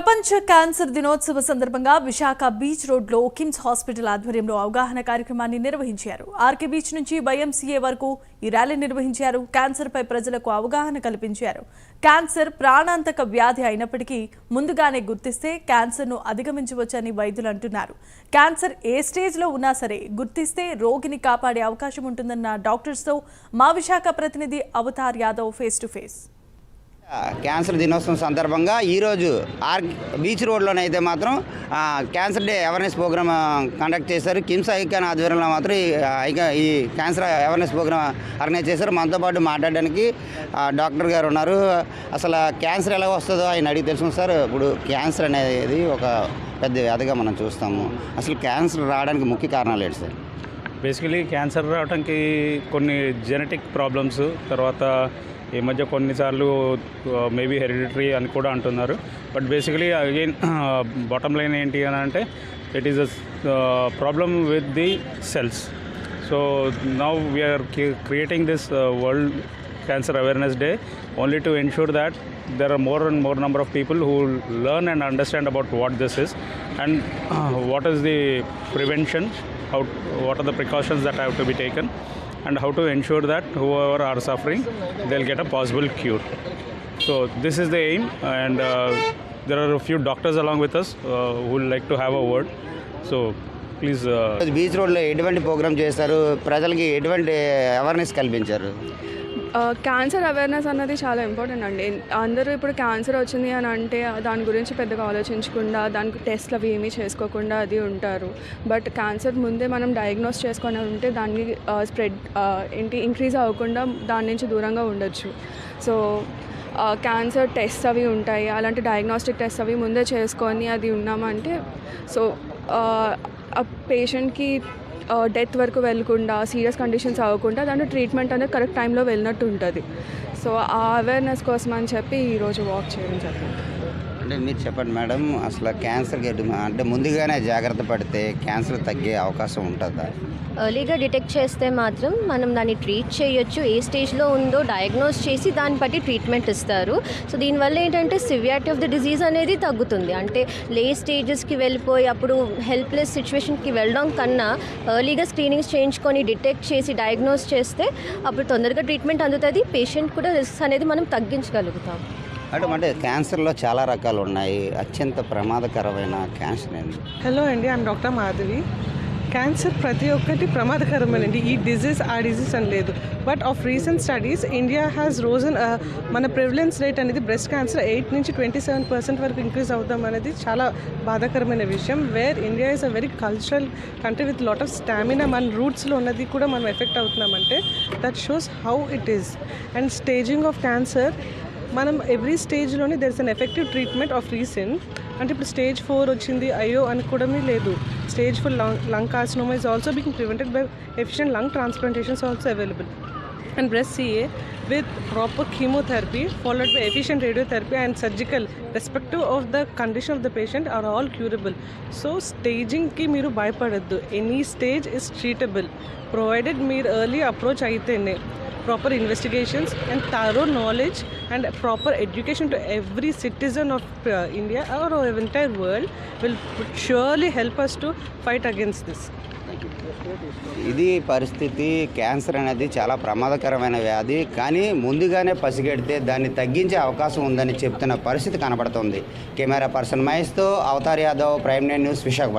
ప్రపంచ క్యాన్సర్ దినోత్సవ సందర్భంగా విశాఖ బీచ్ రోడ్లో కిమ్స్ హాస్పిటల్ ఆధ్వర్యంలో అవగాహన కార్యక్రమాన్ని నిర్వహించారు. ఆర్కే బీచ్ నుంచి వైఎంసీఏ వరకు ఈ ర్యాలీ నిర్వహించారు. క్యాన్సర్ పై ప్రజలకు అవగాహన కల్పించారు. క్యాన్సర్ ప్రాణాంతక వ్యాధి అయినప్పటికీ ముందుగానే గుర్తిస్తే క్యాన్సర్ను అధిగమించవచ్చని వైద్యులు అంటున్నారు. క్యాన్సర్ ఏ స్టేజ్లో ఉన్నా సరే గుర్తిస్తే రోగిని కాపాడే అవకాశం ఉంటుందన్న డాక్టర్స్తో మా విశాఖ ప్రతినిధి Avatar Yadav face to face. Cancer దినోత్సవం సందర్భంగా ఈరోజు బీచ్ రోడ్లోనైతే మాత్రం cancer day awareness programme conduct చేశారు. కిమ్స్ ఐకాన్ ఆధ్వర్యంలో మాత్రం ఈ క్యాన్సర్ అవేర్నెస్ ప్రోగ్రామ్ ఆర్గనైజ్ చేశారు. మనతో పాటు మాట్లాడడానికి డాక్టర్ గారు ఉన్నారు. అసలు క్యాన్సర్ ఎలా వస్తుందో ఆయన అడిగి తెలుసుకుని సార్, ఇప్పుడు క్యాన్సర్ అనేది ఒక పెద్ద వ్యాధిగా మనం చూస్తాము. అసలు క్యాన్సర్ రావడానికి ముఖ్య కారణాలు ఏంటి సార్? బేసికలీ క్యాన్సర్ రావడానికి కొన్ని జెనెటిక్ ప్రాబ్లమ్స్, తర్వాత ఈ మధ్య కొన్నిసార్లు మేబీ హెరిడిటరీ అని కూడా అంటున్నారు. But basically again bottom line ఏంటి అని అంటే it is a problem with the cells. So now we are creating this world cancer awareness day only to ensure that there are more and more number of people who learn and understand about what this is and what is the prevention, what are the precautions that have to be taken, and how to ensure that whoever are suffering, they'll get a possible cure. So this is the aim, and there are a few doctors along with us who would like to have a word. So please. Beach రోడ్లో ఎటువంటి programme చేస్తారు, ప్రజలకి ఎటువంటి awareness కల్పించారు? Cancer awareness అన్నది చాలా important అండి. అందరూ ఇప్పుడు క్యాన్సర్ వచ్చింది అని అంటే దాని గురించి పెద్దగా ఆలోచించకుండా, దానికి టెస్ట్లు అవి ఏమీ చేసుకోకుండా అది ఉంటారు. బట్ క్యాన్సర్ ముందే మనం డయాగ్నోస్ చేసుకొని ఉంటే దాన్ని స్ప్రెడ్ ఇంక్రీజ్ అవ్వకుండా దాని నుంచి దూరంగా ఉండొచ్చు. సో క్యాన్సర్ టెస్ట్ అవి ఉంటాయి, అలాంటి డయాగ్నోస్టిక్ టెస్ట్ అవి ముందే చేసుకొని అది ఉన్నామంటే సో ఆ పేషెంట్కి డెత్ వరకు వెళ్ళకుండా, సీరియస్ కండిషన్స్ అవ్వకుండా దాంట్లో ట్రీట్మెంట్ అనేది కరెక్ట్ టైంలో వెళ్ళినట్టు ఉంటుంది. సో ఆ అవేర్నెస్ కోసం అని చెప్పి ఈరోజు వాక్ చేయడం జరిగింది. అంటే మీరు చెప్పండి మేడం, అసలు క్యాన్సర్కి అంటే ముందుగానే జాగ్రత్త పడితే క్యాన్సర్ తగ్గే అవకాశం ఉంటుందా? ఎర్లీగా డిటెక్ట్ చేస్తే మాత్రం మనం దాన్ని ట్రీట్ చేయొచ్చు. ఏ స్టేజ్లో ఉందో డయాగ్నోస్ చేసి దాన్ని బట్టి ట్రీట్మెంట్ ఇస్తారు. సో దీనివల్ల ఏంటంటే సివియారిటీ ఆఫ్ ద డిజీజ్ అనేది తగ్గుతుంది. అంటే లేట్ స్టేజెస్కి వెళ్ళిపోయి అప్పుడు హెల్ప్లెస్ సిచ్యువేషన్కి వెళ్ళడం కన్నా ఎర్లీగా స్క్రీనింగ్స్ చేయించుకొని డిటెక్ట్ చేసి డయాగ్నోస్ చేస్తే అప్పుడు తొందరగా ట్రీట్మెంట్ అందుతుంది. పేషెంట్ కూడా రిస్క్ అనేది మనం తగ్గించగలుగుతాం. అంటే క్యాన్సర్లో చాలా రకాలు ఉన్నాయి. అత్యంత ప్రమాదకరమైన క్యాన్సర్ ఏంటి? హలో అండి, ఐఎమ్ డాక్టర్ మాధవి. క్యాన్సర్ ప్రతి ఒక్కటి ప్రమాదకరమేనండి. ఈ డిజీజ్ ఆ డిజీజ్ అని లేదు. But of recent studies India has risen మన ప్రివిలెన్స్ రేట్ అనేది బ్రెస్ట్ క్యాన్సర్ 8 నుంచి 27% వరకు ఇంక్రీజ్ అవుతాం అనేది చాలా బాధాకరమైన విషయం. Where India is a very cultural country with lot of stamina. మన రూట్స్లో ఉన్నది కూడా మనం ఎఫెక్ట్ అవుతున్నామంటే that shows how it is. And staging of cancer మనం ఎవ్రీ స్టేజ్లోనే there is an effective treatment of recent. అంటే ఇప్పుడు స్టేజ్ 4 వచ్చింది అయ్యో అనుకోవడమే లేదు. Stage 4 lung carcinoma is also being prevented by efficient lung transplantations also available. And breast CA with proper chemotherapy followed by efficient radiotherapy and surgical respective of the condition of the patient are all curable. So staging ki meeru bhayapadaddu. Any stage is treatable provided meer early approach aitene. Proper investigations and thorough knowledge and proper education to every citizen of India or entire world will surely help us to fight against this. ఇది పరిస్థితి. Cancer అనేది చాలా ప్రమాదకరమైన వ్యాధి, కానీ ముందుగానే పసిగడితే దాన్ని తగ్గించే అవకాశం ఉందని చెప్తున్న పరిస్థితి కనబడుతుంది. కెమెరా పర్సన్ మహేష్తో అవతార్ యాదవ్, ప్రైమ్9 న్యూస్, విశాఖపట్నం.